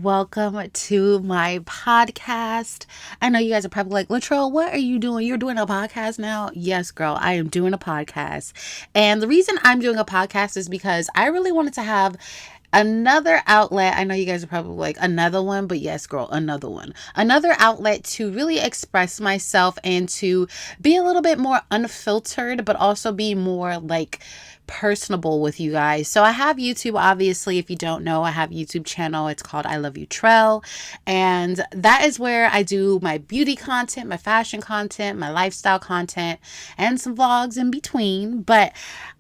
welcome to my podcast. I know you guys are probably like, Latrell, what are you doing? You're doing a podcast now? Yes, girl, I am doing a podcast. And the reason I'm doing a podcast is because I really wanted to have another outlet. I know you guys are probably like, another one, but yes, girl, another one. Another outlet to really express myself and to be a little bit more unfiltered, but also be more like personable with you guys. So I have YouTube, obviously. If you don't know, I have a YouTube channel. It's called iloveyoutrell, and that is where I do my beauty content, my fashion content, my lifestyle content, and some vlogs in between. But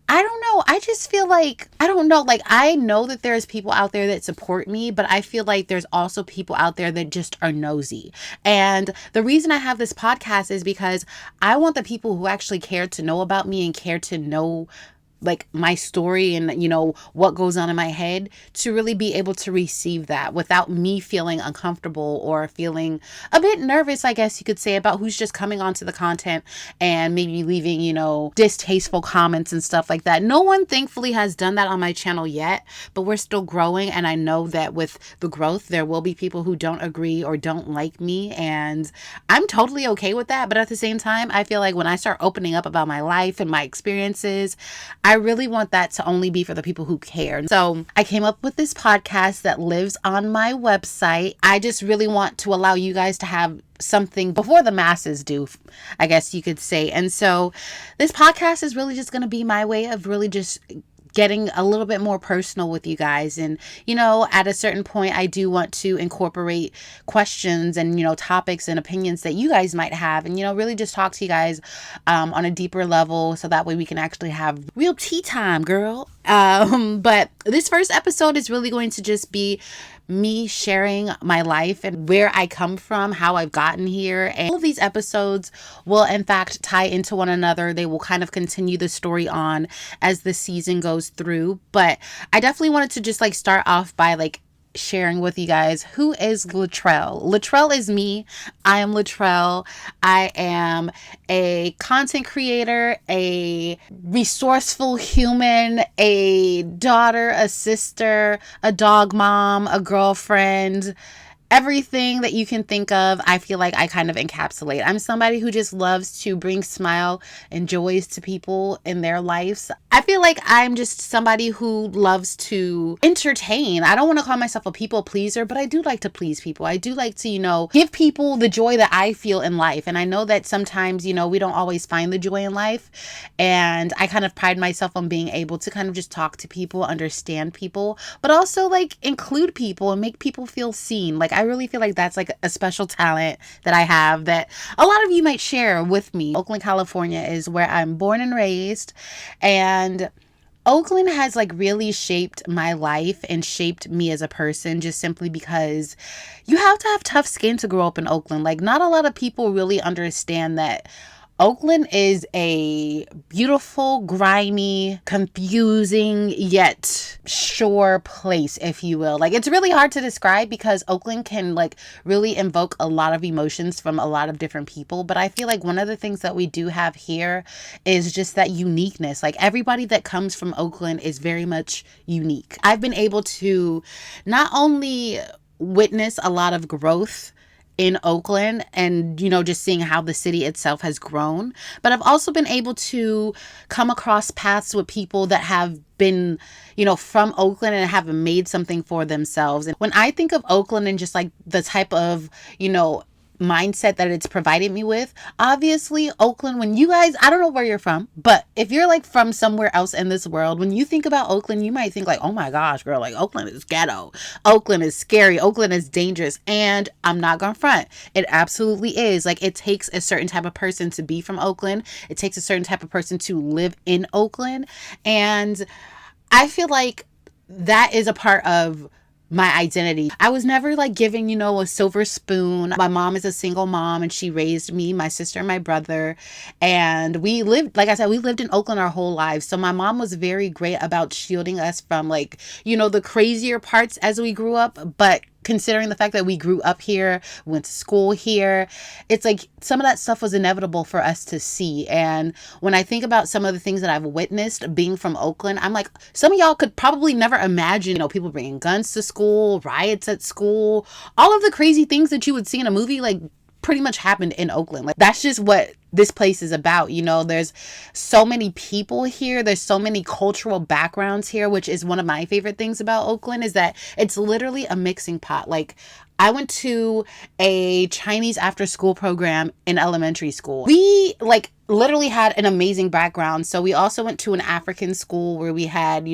I don't know. I just feel like, I don't know. Like, I know that there's people out there that support me, but I feel like there's also people out there that just are nosy. And the reason I have this podcast is because I want the people who actually care to know about me and care to know like my story and what goes on in my head to really be able to receive that without me feeling uncomfortable or feeling a bit nervous, I guess you could say, about who's just coming onto the content and maybe leaving distasteful comments and stuff like that. No one thankfully has done that on my channel yet, but we're still growing, and I know that with the growth there will be people who don't agree or don't like me, and I'm totally okay with that. But at the same time, I feel like when I start opening up about my life and my experiences, I really want that to only be for the people who care. So I came up with this podcast that lives on my website. I just really want to allow you guys to have something before the masses do, I guess you could say. And so this podcast is really just going to be my way of really just getting a little bit more personal with you guys. And, at a certain point, I do want to incorporate questions and, topics and opinions that you guys might have, and, really just talk to you guys on a deeper level, so that way we can actually have real tea time, girl. But this first episode is really going to just be me sharing my life and where I come from, how I've gotten here. And all of these episodes will in fact tie into one another. They will kind of continue the story on as the season goes through. But I definitely wanted to just start off by sharing with you guys, who is Latrell. Latrell is me. I am Latrell. I am a content creator, a resourceful human, a daughter, a sister, a dog mom, a girlfriend. Everything that you can think of, I feel like I kind of encapsulate. I'm somebody who just loves to bring smile and joys to people in their lives. I feel like I'm just somebody who loves to entertain. I don't want to call myself a people pleaser, but I do like to please people. I do like to, give people the joy that I feel in life. And I know that sometimes, we don't always find the joy in life. And I kind of pride myself on being able to kind of just talk to people, understand people, but also include people and make people feel seen. I really feel like that's a special talent that I have that a lot of you might share with me. Oakland, California is where I'm born and raised, and Oakland has really shaped my life and shaped me as a person, just simply because you have to have tough skin to grow up in Oakland. Not a lot of people really understand that Oakland is a beautiful, grimy, confusing, yet shore place, if you will. It's really hard to describe because Oakland can really invoke a lot of emotions from a lot of different people. But I feel like one of the things that we do have here is just that uniqueness. Everybody that comes from Oakland is very much unique. I've been able to not only witness a lot of growth in Oakland and, just seeing how the city itself has grown. But I've also been able to come across paths with people that have been, from Oakland and have made something for themselves. And when I think of Oakland and just the type of, mindset that it's provided me with, obviously Oakland, when you guys, I don't know where you're from, but if you're from somewhere else in this world, when you think about Oakland, you might think oh my gosh, girl, Oakland is ghetto, Oakland is scary, Oakland is dangerous. And I'm not gonna front, it absolutely is. It takes a certain type of person to be from Oakland. It takes a certain type of person to live in Oakland, and I feel like that is a part of my identity. I was never given, a silver spoon. My mom is a single mom and she raised me, my sister and my brother. And we lived, like I said, we lived in Oakland our whole lives. So my mom was very great about shielding us from the crazier parts as we grew up, but considering the fact that we grew up here, went to school here, it's like some of that stuff was inevitable for us to see. And when I think about some of the things that I've witnessed being from Oakland, I'm like, some of y'all could probably never imagine, people bringing guns to school, riots at school, all of the crazy things that you would see in a movie, like pretty much happened in Oakland. Like, that's just what this place is about. There's so many people here. There's so many cultural backgrounds here, which is one of my favorite things about Oakland, is that it's literally a mixing pot. Like, I went to a Chinese after school program in elementary school. We literally had an amazing background. So we also went to an African school where we had,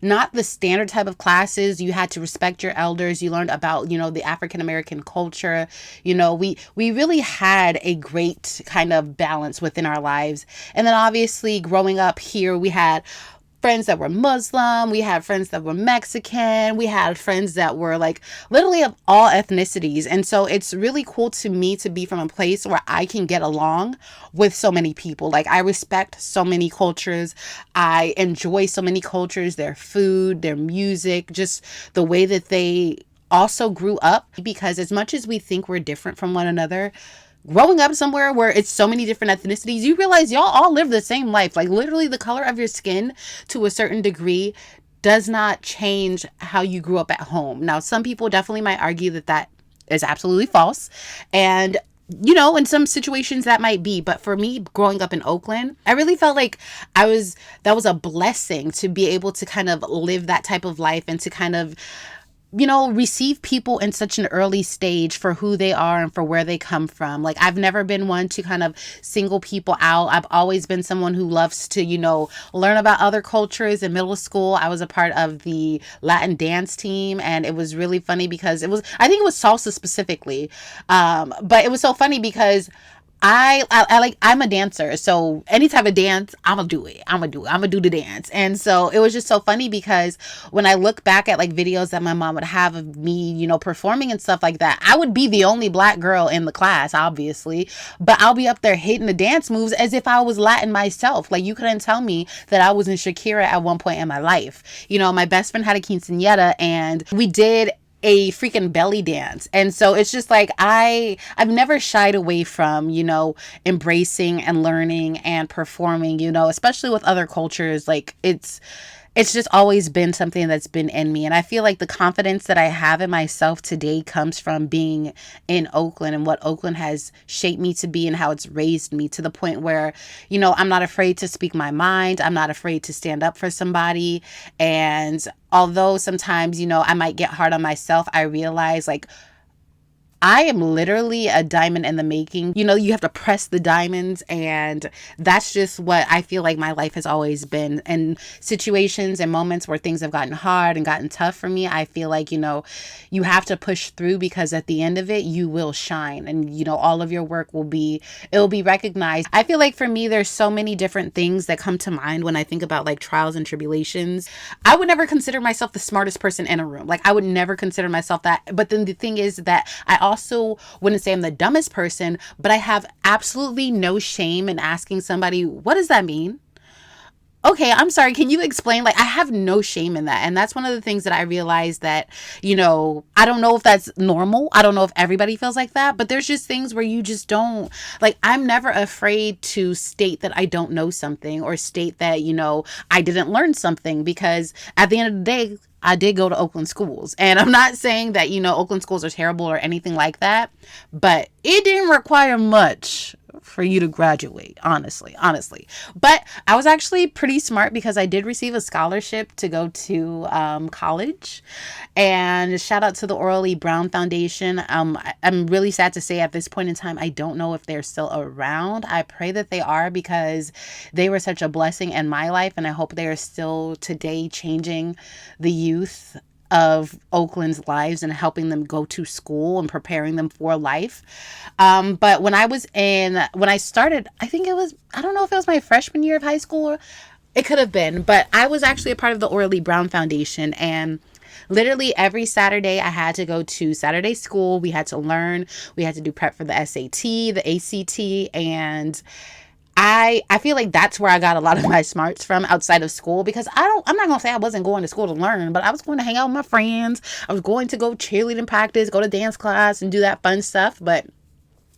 not the standard type of classes. You had to respect your elders. You learned about, the African American culture. We really had a great kind of balance within our lives. And then obviously growing up here, we had friends that were Muslim, we had friends that were Mexican, we had friends that were literally of all ethnicities. And so it's really cool to me to be from a place where I can get along with so many people. I respect so many cultures. I enjoy so many cultures, their food, their music, just the way that they also grew up. Because as much as we think we're different from one another, growing up somewhere where it's so many different ethnicities, you realize y'all all live the same life. Literally the color of your skin to a certain degree does not change how you grew up at home. Now, some people definitely might argue that that is absolutely false. And in some situations that might be, but for me, growing up in Oakland, I really felt like that was a blessing to be able to kind of live that type of life and to kind of receive people in such an early stage for who they are and for where they come from. I've never been one to kind of single people out. I've always been someone who loves to, learn about other cultures. In middle school, I was a part of the Latin dance team, and it was really funny because I think it was salsa specifically. But it was so funny because I'm a dancer, so any type of dance, I'm gonna do it. I'm gonna do the dance. And so it was just so funny because when I look back at videos that my mom would have of me, performing and stuff like that, I would be the only black girl in the class, obviously, but I'll be up there hitting the dance moves as if I was Latin myself. You couldn't tell me that I wasn't Shakira at one point in my life. My best friend had a quinceañera, and we did a freaking belly dance. And so it's just I've never shied away from, embracing and learning and performing, especially with other cultures. It's just always been something that's been in me. And I feel like the confidence that I have in myself today comes from being in Oakland and what Oakland has shaped me to be and how it's raised me to the point where, I'm not afraid to speak my mind. I'm not afraid to stand up for somebody. And although sometimes, I might get hard on myself, I realize I am literally a diamond in the making. You have to press the diamonds, and that's just what I feel like my life has always been. And situations and moments where things have gotten hard and gotten tough for me, I feel like, you have to push through, because at the end of it, you will shine, and, all of your work will be recognized. I feel like for me, there's so many different things that come to mind when I think about trials and tribulations. I would never consider myself the smartest person in a room. I would never consider myself that. But then the thing is that I also wouldn't say I'm the dumbest person, but I have absolutely no shame in asking somebody, what does that mean? Okay, I'm sorry, can you explain? I have no shame in that. And that's one of the things that I realized that, I don't know if that's normal. I don't know if everybody feels like that, but there's just things where you just don't, I'm never afraid to state that I don't know something, or state that, I didn't learn something, because at the end of the day, I did go to Oakland schools. And I'm not saying that, Oakland schools are terrible or anything like that, but it didn't require much for you to graduate, honestly. But I was actually pretty smart, because I did receive a scholarship to go to college. And shout out to the Orally Brown Foundation. I'm really sad to say at this point in time, I don't know if they're still around. I pray that they are, because they were such a blessing in my life, and I hope they are still today changing the youth of Oakland's lives and helping them go to school and preparing them for life. But when I started, I don't know if it was my freshman year of high school, or it could have been, but I was actually a part of the Orally Brown Foundation, and literally every Saturday I had to go to Saturday school. We had to learn, we had to do prep for the SAT, the ACT, and I feel like that's where I got a lot of my smarts from outside of school, because I'm not gonna say I wasn't going to school to learn, but I was going to hang out with my friends. I was going to go cheerleading practice, go to dance class, and do that fun stuff. But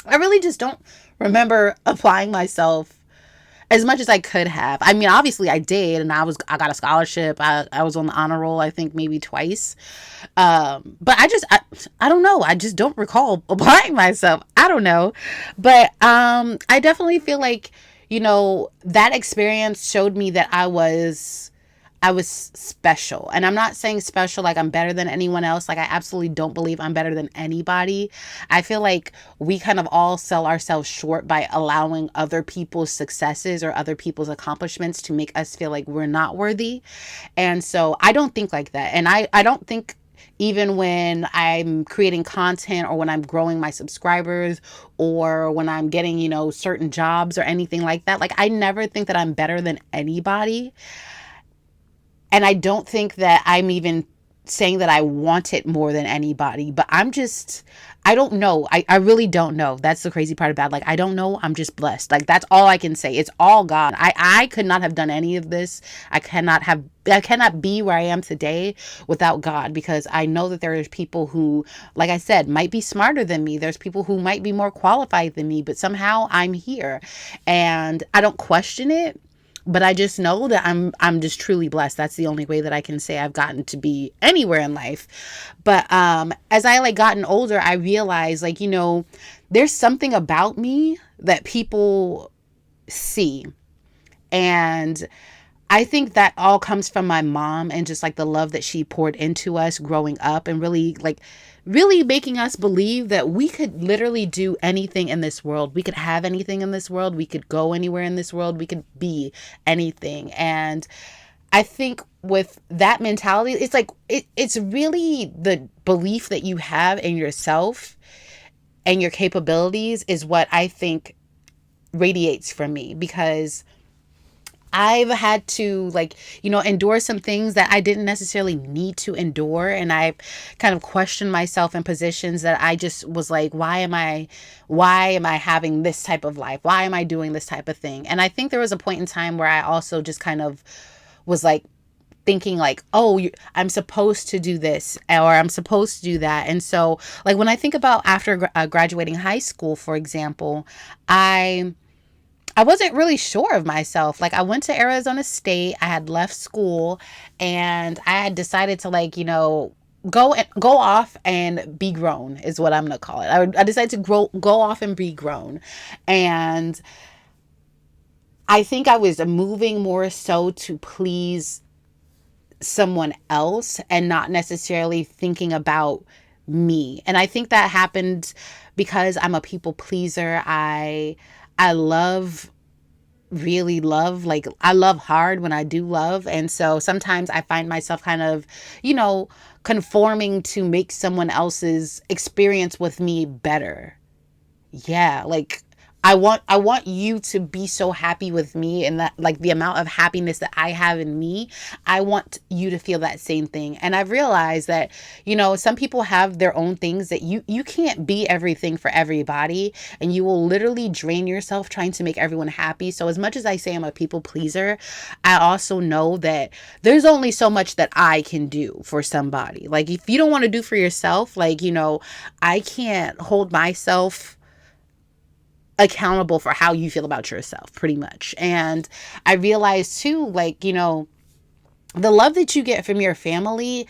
I really just don't remember applying myself as much as I could have. I mean, obviously I did, and I got a scholarship. I was on the honor roll, I think maybe twice. But I don't know. I just don't recall applying myself. I don't know. But I definitely feel like, that experience showed me that I was special. And I'm not saying special like I'm better than anyone else. Like, I absolutely don't believe I'm better than anybody. I feel like we kind of all sell ourselves short by allowing other people's successes or other people's accomplishments to make us feel like we're not worthy. And so I don't think like that. And I don't think, even when I'm creating content, or when I'm growing my subscribers, or when I'm getting, certain jobs or anything like that, like, I never think that I'm better than anybody. And I don't think that I'm even saying that I want it more than anybody, but I don't know. I really don't know. That's the crazy part about it. Like, I don't know. I'm just blessed. Like, that's all I can say. It's all God. I could not have done any of this. I cannot be where I am today without God, because I know that there are people who, like I said, might be smarter than me. There's people who might be more qualified than me, but somehow I'm here, and I don't question it. But I just know that I'm just truly blessed. That's the only way that I can say I've gotten to be anywhere in life. But as I gotten older, I realized, there's something about me that people see. And I think that all comes from my mom, and just the love that she poured into us growing up, and really making us believe that we could literally do anything in this world. We could have anything in this world. We could go anywhere in this world. We could be anything. And I think with that mentality, it's really the belief that you have in yourself and your capabilities is what I think radiates from me, because I've had to endure some things that I didn't necessarily need to endure. And I've kind of questioned myself in positions that I just was like, why am I having this type of life? Why am I doing this type of thing? And I think there was a point in time where I also just kind of was thinking oh, I'm supposed to do this, or I'm supposed to do that. And so when I think about after graduating high school, for example, I wasn't really sure of myself. I went to Arizona State. I had left school, and I had decided to go off and be grown, is what I'm gonna call it. I decided to go off and be grown, and I think I was moving more so to please someone else and not necessarily thinking about me. And I think that happened because I'm a people pleaser. I really love, I love hard when I do love. And so sometimes I find myself kind of, conforming to make someone else's experience with me better. Yeah, I want you to be so happy with me, and that the amount of happiness that I have in me, I want you to feel that same thing. And I've realized that, some people have their own things that you can't be everything for everybody, and you will literally drain yourself trying to make everyone happy. So as much as I say I'm a people pleaser, I also know that there's only so much that I can do for somebody. If you don't want to do for yourself, I can't hold myself accountable for how you feel about yourself, pretty much. And I realized too, the love that you get from your family,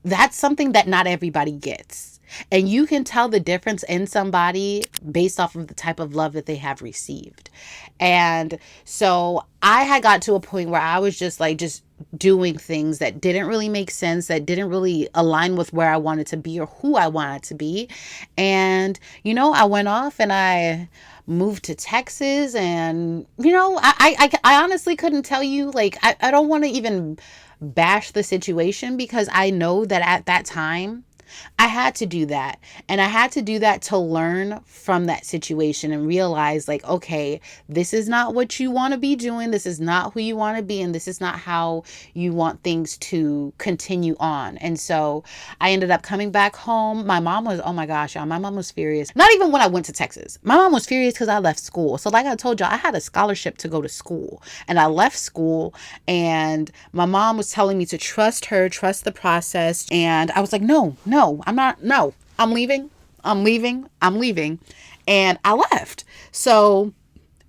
that's something that not everybody gets. And you can tell the difference in somebody based off of the type of love that they have received. And so I had got to a point where I was just doing things that didn't really make sense, that didn't really align with where I wanted to be or who I wanted to be. And, I went off and I moved to Texas, and, I honestly couldn't tell you, I don't want to even bash the situation, because I know that at that time I had to do that. And I had to do that to learn from that situation and realize, like, okay, this is not what you want to be doing. This is not who you want to be. And this is not how you want things to continue on. And so I ended up coming back home. My mom was, oh my gosh, y'all, my mom was furious. Not even when I went to Texas. My mom was furious because I left school. So like I told y'all, I had a scholarship to go to school. And I left school, and my mom was telling me to trust her, trust the process. And I was like, no, I'm not. No, I'm leaving. I'm leaving. I'm leaving. And I left. So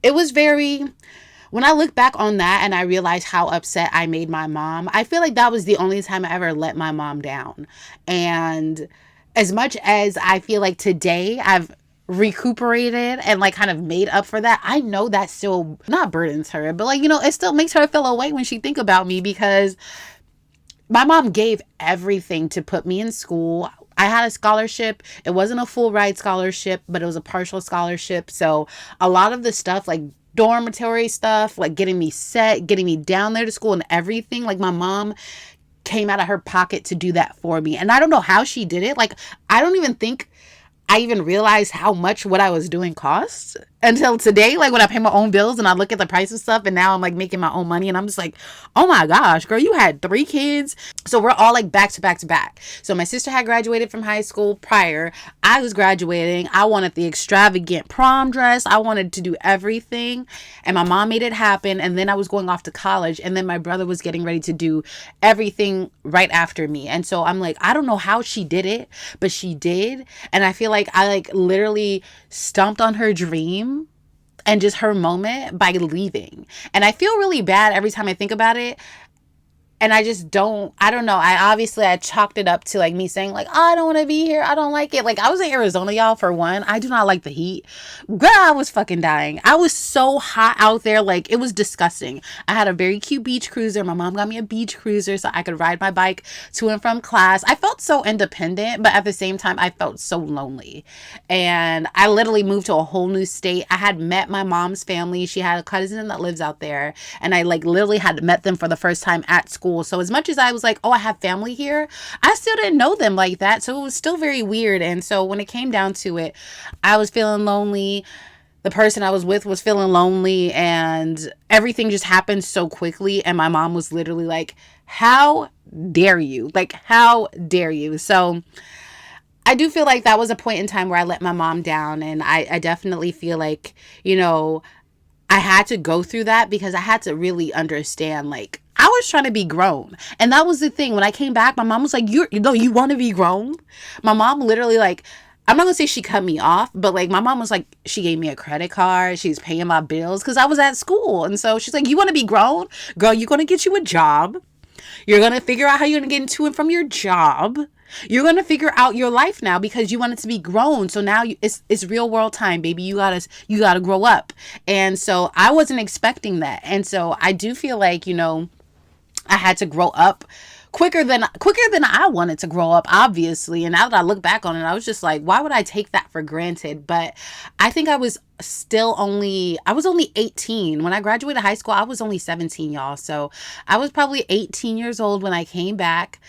it was when I look back on that and I realize how upset I made my mom, I feel like that was the only time I ever let my mom down. And as much as I feel like today I've recuperated and like kind of made up for that, I know that still not burdens her, but like, it still makes her feel away when she think about me, because my mom gave everything to put me in school. I had a scholarship. It wasn't a full ride scholarship, but it was a partial scholarship. So a lot of the stuff, like dormitory stuff, like getting me set, getting me down there to school and everything, like my mom came out of her pocket to do that for me. And I don't know how she did it. Like, I don't even think I even realized how much what I was doing costs until today. Like when I pay my own bills and I look at the price of stuff, and now I'm like making my own money, and I'm just like, oh my gosh, girl, you had 3 kids. So we're all like back to back to back. So my sister had graduated from high school prior. I was graduating. I wanted the extravagant prom dress. I wanted to do everything. And my mom made it happen. And then I was going off to college. And then my brother was getting ready to do everything right after me. And so I'm like, I don't know how she did it, but she did. And I feel like I like literally stomped on her dream and just her moment by leaving. And I feel really bad every time I think about it. And I just I don't know. I chalked it up to like me saying like, oh, I don't want to be here. I don't like it. Like I was in Arizona, y'all, for one. I do not like the heat. Girl, I was fucking dying. I was so hot out there. Like it was disgusting. I had a very cute beach cruiser. My mom got me a beach cruiser so I could ride my bike to and from class. I felt so independent, but at the same time, I felt so lonely. And I literally moved to a whole new state. I had met my mom's family. She had a cousin that lives out there. And I like literally had met them for the first time at school. So as much as I was like, oh, I have family here, I still didn't know them like that. So it was still very weird. And so when it came down to it, I was feeling lonely. The person I was with was feeling lonely, and everything just happened so quickly. And my mom was literally like, how dare you? Like, how dare you? So I do feel like that was a point in time where I let my mom down. And I definitely feel like, I had to go through that because I had to really understand, like, I was trying to be grown. And that was the thing. When I came back, my mom was like, you want to be grown? My mom literally, like, I'm not going to say she cut me off, but, like, my mom was like, she gave me a credit card. She's paying my bills because I was at school. And so she's like, you want to be grown? Girl, you're going to get you a job. You're going to figure out how you're going to get into and from your job. You're going to figure out your life now because you want it to be grown. So now it's real world time, baby. You gotta grow up. And so I wasn't expecting that. And so I do feel like, I had to grow up quicker than I wanted to grow up, obviously. And now that I look back on it, I was just like, why would I take that for granted? But I think I was only 18. When I graduated high school, I was only 17, y'all. So I was probably 18 years old when I came back,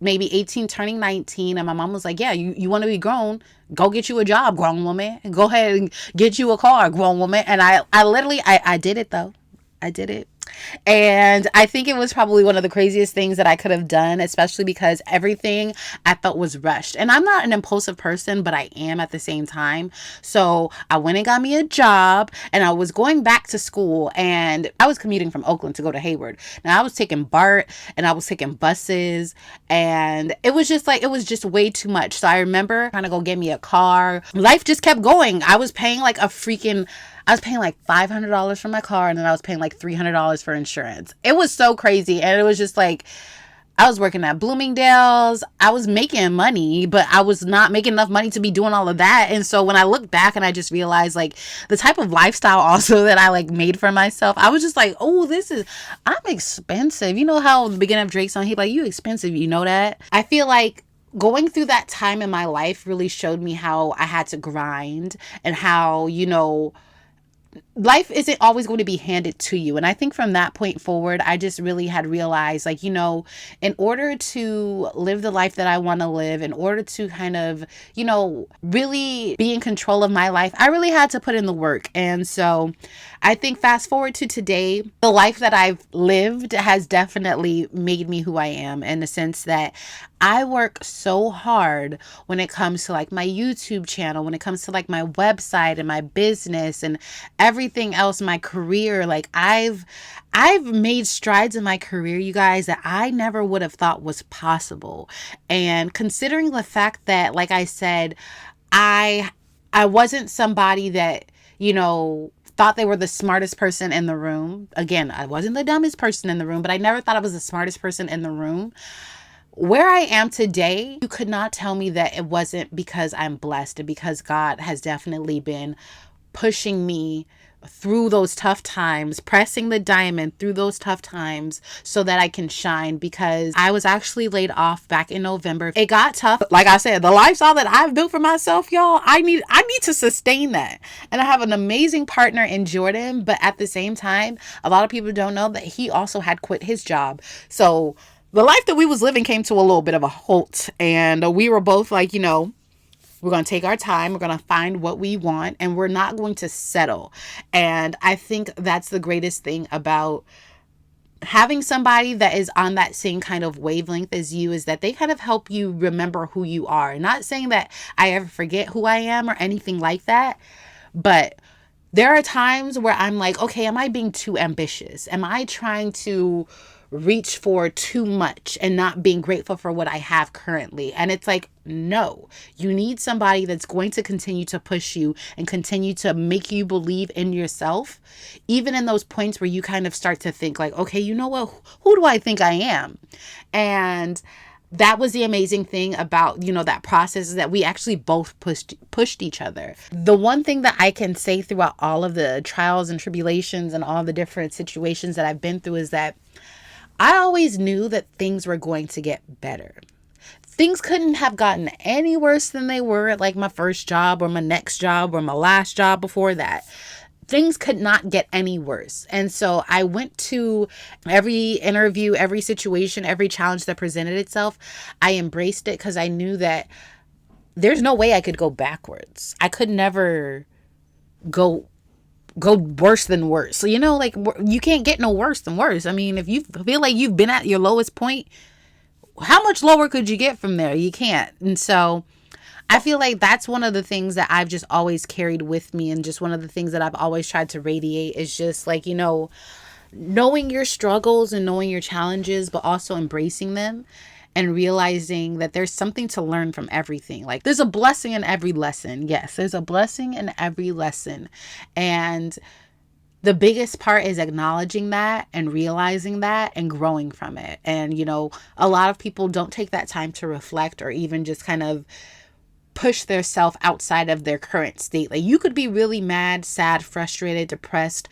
maybe 18 turning 19. And my mom was like, yeah, you want to be grown? Go get you a job, grown woman. Go ahead and get you a car, grown woman. And I literally did it though. I did it. And I think it was probably one of the craziest things that I could have done, especially because everything I felt was rushed. And I'm not an impulsive person, but I am at the same time. So I went and got me a job, and I was going back to school, and I was commuting from Oakland to go to Hayward. Now I was taking BART and I was taking buses, and it was just way too much. So I remember trying to go get me a car. Life just kept going. I was paying like $500 for my car, and then I was paying like $300 for insurance. It was so crazy. And it was just like, I was working at Bloomingdale's. I was making money, but I was not making enough money to be doing all of that. And so when I look back and I just realized like the type of lifestyle also that I like made for myself, I was just like, oh, I'm expensive. You know how the beginning of Drake's song, he's like, you expensive. You know that? I feel like going through that time in my life really showed me how I had to grind and how, life isn't always going to be handed to you. And I think from that point forward, I just really had realized, like, in order to live the life that I want to live, in order to kind of, really be in control of my life, I really had to put in the work. And so I think fast forward to today, the life that I've lived has definitely made me who I am, in the sense that I work so hard when it comes to like my YouTube channel, when it comes to like my website and my business and everything else, my career. Like I've made strides in my career, you guys, that I never would have thought was possible. And considering the fact that, like I said, I I wasn't somebody that, thought they were the smartest person in the room. Again, I wasn't the dumbest person in the room, but I never thought I was the smartest person in the room. Where I am today, you could not tell me that it wasn't because I'm blessed and because God has definitely been pushing me through those tough times, pressing the diamond through those tough times so that I can shine, because I was actually laid off back in November. It got tough. Like I said, the lifestyle that I've built for myself, y'all, I need to sustain that. And I have an amazing partner in Jordan, but at the same time, a lot of people don't know that he also had quit his job. So the life that we was living came to a little bit of a halt, and we were both like, we're going to take our time. We're going to find what we want, and we're not going to settle. And I think that's the greatest thing about having somebody that is on that same kind of wavelength as you, is that they kind of help you remember who you are. Not saying that I ever forget who I am or anything like that, but there are times where I'm like, okay, am I being too ambitious? Am I trying to reach for too much and not being grateful for what I have currently? And it's like, no, you need somebody that's going to continue to push you and continue to make you believe in yourself, even in those points where you kind of start to think like, okay, you know what, who do I think I am? And that was the amazing thing about, that process, is that we actually both pushed each other. The one thing that I can say throughout all of the trials and tribulations and all the different situations that I've been through is that I always knew that things were going to get better. Things couldn't have gotten any worse than they were at like my first job or my next job or my last job before that. Things could not get any worse. And so I went to every interview, every situation, every challenge that presented itself. I embraced it because I knew that there's no way I could go backwards. I could never go worse than worse. So, like, you can't get no worse than worse. I mean, if you feel like you've been at your lowest point, how much lower could you get from there? You can't. And so I feel like that's one of the things that I've just always carried with me, and just one of the things that I've always tried to radiate is just like, knowing your struggles and knowing your challenges, but also embracing them and realizing that there's something to learn from everything. Like, there's a blessing in every lesson. Yes, there's a blessing in every lesson. And the biggest part is acknowledging that and realizing that and growing from it. And, a lot of people don't take that time to reflect or even just kind of push their self outside of their current state. Like, you could be really mad, sad, frustrated, depressed,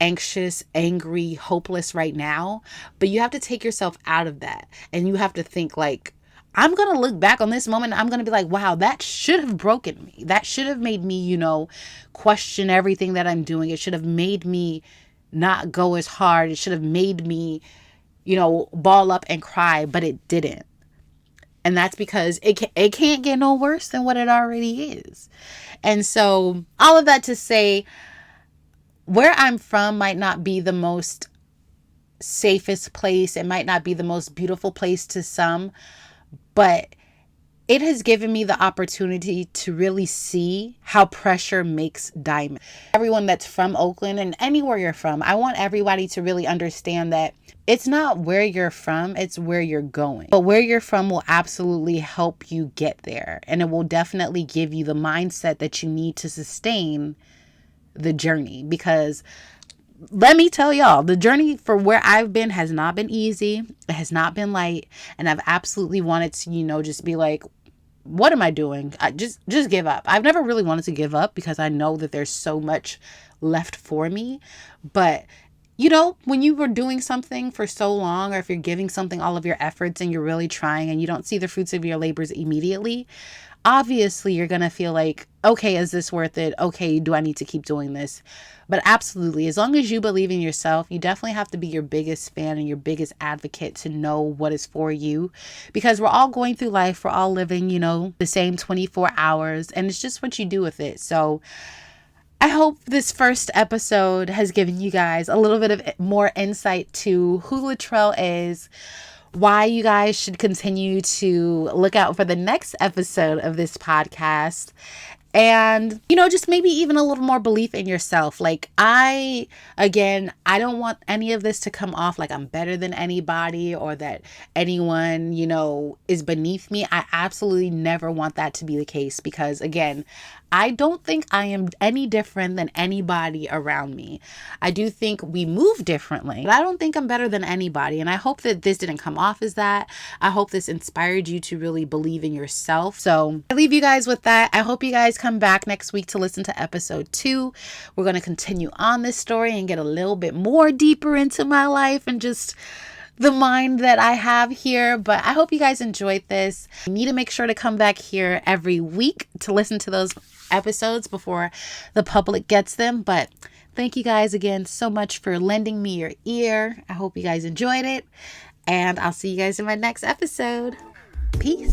anxious, angry, hopeless right now, but you have to take yourself out of that. And you have to think like, I'm going to look back on this moment and I'm going to be like, wow, that should have broken me. That should have made me, question everything that I'm doing. It should have made me not go as hard. It should have made me, ball up and cry, but it didn't. And that's because it can't get no worse than what it already is. And so all of that to say, where I'm from might not be the most safest place. It might not be the most beautiful place to some, but it has given me the opportunity to really see how pressure makes diamonds. Everyone that's from Oakland and anywhere you're from, I want everybody to really understand that it's not where you're from, it's where you're going. But where you're from will absolutely help you get there. And it will definitely give you the mindset that you need to sustain the journey. Because let me tell y'all, the journey for where I've been has not been easy. It has not been light. And I've absolutely wanted to, just be like, what am I doing? I just give up. I've never really wanted to give up because I know that there's so much left for me. But when you were doing something for so long, or if you're giving something all of your efforts and you're really trying and you don't see the fruits of your labors immediately, Obviously, you're going to feel like, okay, is this worth it? Okay, do I need to keep doing this? But absolutely, as long as you believe in yourself, you definitely have to be your biggest fan and your biggest advocate to know what is for you, because we're all going through life. We're all living, the same 24 hours, and it's just what you do with it. So I hope this first episode has given you guys a little bit of more insight to who Latrell is, why you guys should continue to look out for the next episode of this podcast, and just maybe even a little more belief in yourself. Like, I don't want any of this to come off like I'm better than anybody or that anyone is beneath me. I absolutely never want that to be the case, because again, I don't think I am any different than anybody around me. I do think we move differently, but I don't think I'm better than anybody. And I hope that this didn't come off as that. I hope this inspired you to really believe in yourself. So I leave you guys with that. I hope you guys come back next week to listen to episode 2. We're going to continue on this story and get a little bit more deeper into my life and just the mind that I have here. But I hope you guys enjoyed this. You need to make sure to come back here every week to listen to those episodes before the public gets them. But thank you guys again so much for lending me your ear. I hope you guys enjoyed it, and I'll see you guys in my next episode. Peace.